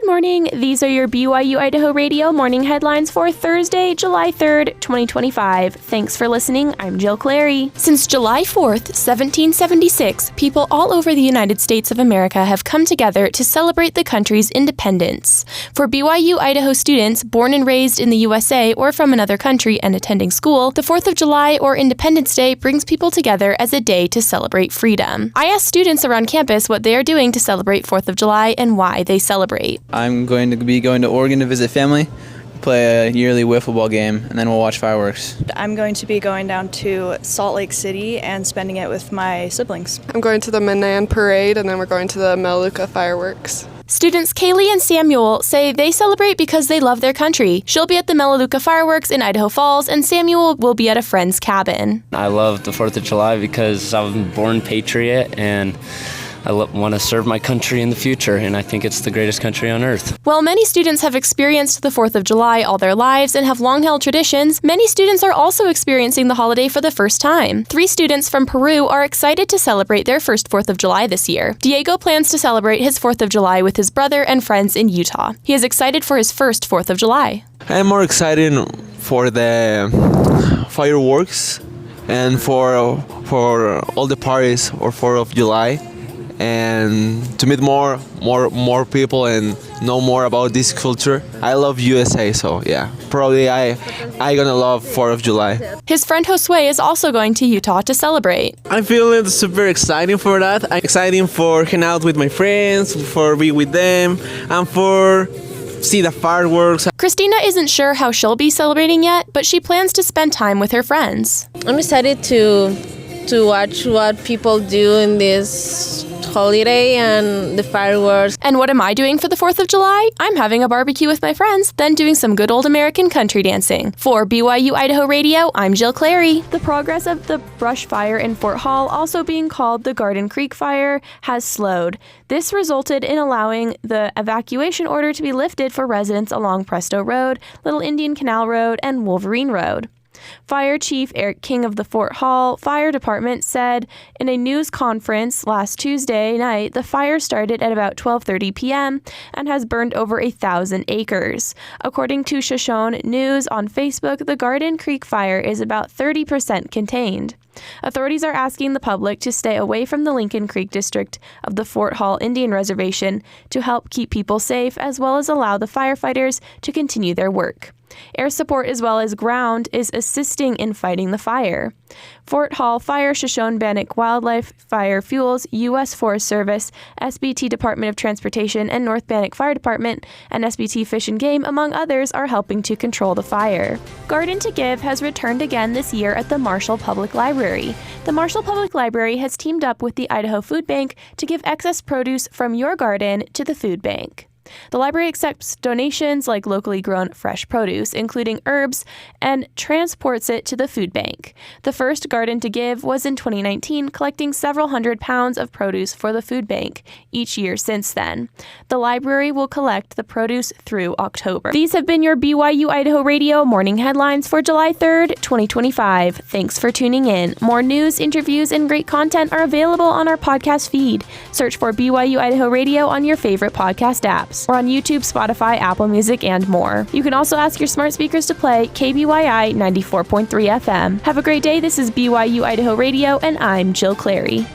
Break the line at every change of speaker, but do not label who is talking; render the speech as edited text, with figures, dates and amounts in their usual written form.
morning. These are your BYU-Idaho Radio morning headlines for Thursday, July 3rd, 2025. Thanks for listening. I'm Jill Clary. Since July 4th, 1776, people all over the United States of America have come together to celebrate the country's independence. For BYU-Idaho students born and raised in the USA or from another country and attending school, the 4th of July or Independence Day brings people together as a day to celebrate freedom. I asked students around campus what they are doing to celebrate 4th of July and why they celebrate.
I'm going to be going to Oregon to visit family, play a yearly wiffle ball game, and then we'll watch fireworks.
I'm going to be going down to Salt Lake City and spending it with my siblings.
I'm going to the Manan Parade, and then we're going to the Melaleuca fireworks.
Students Kaylee and Samuel say they celebrate because they love their country. She'll be at the Melaleuca fireworks in Idaho Falls, and Samuel will be at a friend's cabin.
I love the 4th of July because I'm a born patriot, and I want to serve my country in the future, and I think it's the greatest country on earth.
While many students have experienced the 4th of July all their lives and have long-held traditions, many students are also experiencing the holiday for the first time. 3 students from Peru are excited to celebrate their first 4th of July this year. Diego plans to celebrate his 4th of July with his brother and friends in Utah. He is excited for his first 4th of July.
I'm more excited for the fireworks and for all the parties or 4th of July, and to meet more people and know more about this culture. I love USA, so yeah, probably I gonna love 4th of July.
His friend Josue is also going to Utah to celebrate.
I'm feeling super exciting for that. I'm excited for hang out with my friends, for be with them, and for see the fireworks.
Christina isn't sure how she'll be celebrating yet, but she plans to spend time with her friends.
I'm excited to watch what people do in this holiday and the fireworks.
And what am I doing for the 4th of July? I'm having a barbecue with my friends, then doing some good old American country dancing. For BYU-Idaho Radio, I'm Jill Clary. The progress of the brush fire in Fort Hall, also being called the Garden Creek Fire, has slowed. This resulted in allowing the evacuation order to be lifted for residents along Presto Road, Little Indian Canal Road, and Wolverine Road. Fire Chief Eric King of the Fort Hall Fire Department said in a news conference last Tuesday night the fire started at about 12:30 p.m. and has burned over 1,000 acres. According to Shoshone News on Facebook, the Garden Creek Fire is about 30% contained. Authorities are asking the public to stay away from the Lincoln Creek district of the Fort Hall Indian Reservation to help keep people safe, as well as allow the firefighters to continue their work. Air support as well as ground is assisting in fighting the fire. Fort Hall Fire, Shoshone-Bannock Wildlife Fire Fuels, U.S. Forest Service, SBT Department of Transportation, and North Bannock Fire Department, and SBT Fish and Game, among others, are helping to control the fire. Garden to Give has returned again this year at the Marshall Public Library. The Marshall Public Library has teamed up with the Idaho Food Bank to give excess produce from your garden to the food bank. The library accepts donations like locally grown fresh produce, including herbs, and transports it to the food bank. The first Garden to Give was in 2019, collecting several hundred pounds of produce for the food bank each year since then. The library will collect the produce through October. These have been your BYU-Idaho Radio morning headlines for July 3rd, 2025. Thanks for tuning in. More news, interviews, and great content are available on our podcast feed. Search for BYU-Idaho Radio on your favorite podcast apps, or on YouTube, Spotify, Apple Music, and more. You can also ask your smart speakers to play KBYI 94.3 FM. Have a great day. This is BYU-Idaho Radio, and I'm Jill Clary.